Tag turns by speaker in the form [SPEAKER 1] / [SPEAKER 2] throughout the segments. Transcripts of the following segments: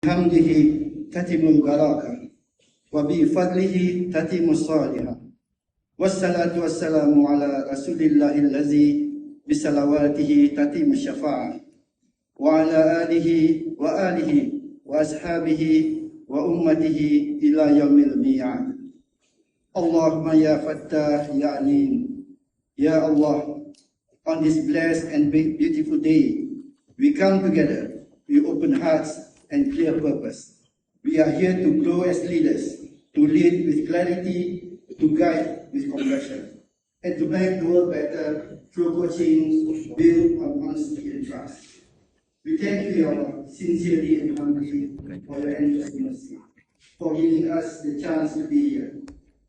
[SPEAKER 1] بحمده تتم البركة وبفضله تتم الصالحة والصلاة والسلام على رسول الله الذي بصلواته تتم الشفاعة وعلى آله وأصحابه وأمته إلى يوم الميعاد. اللهم يا فتاح يا عليم. Ya Allah, on this blessed and beautiful day, we come together with open hearts and clear purpose. We are here to grow as leaders, to lead with clarity, to guide with compassion, and to make the world better through coaching built on honesty and trust. We thank you, Allah, sincerely and humbly for your endless mercy, for giving us the chance to be here,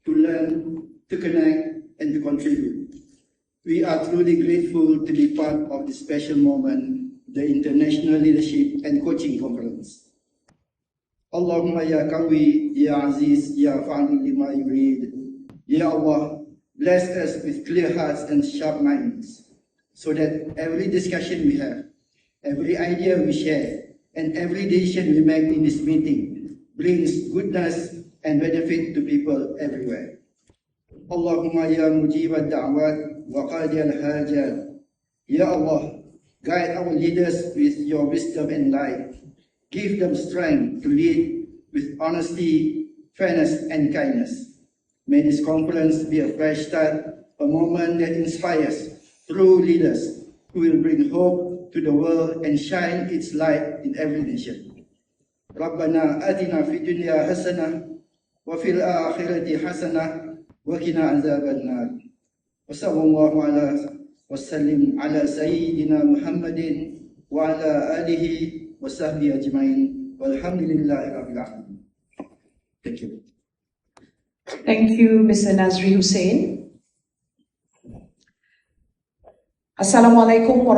[SPEAKER 1] to learn, to connect, and to contribute. We are truly grateful to be part of this special moment, the International Leadership and Coaching Conference. Allahumma ya Qawi, ya Aziz, ya Fa'al lima yurid. Ya Allah, bless us with clear hearts and sharp minds, so that every discussion we have, every idea we share, and every decision we make in this meeting brings goodness and benefit to people everywhere. Allahumma ya mujib ad-da'wat wa qadi al-hajat. Ya Allah, guide our leaders with your wisdom and light. Give them strength to lead with honesty, fairness, and kindness. May this conference be a fresh start, a moment that inspires true leaders who will bring hope to the world and shine its light in every nation. Rabbana atina fid dunya hasanah wa fil akhirati hasanah wa qina azaban nar. Wa sallallahu ala wa sallim ala sayyidina Muhammadin wa ala alihi wa sahbihi ajma'in. Walhamdulillahi rabbil alamin. Thank you.
[SPEAKER 2] Thank you, Mr. Nazri Hussain. Assalamualaikum warahmatullahi wabarakatuh.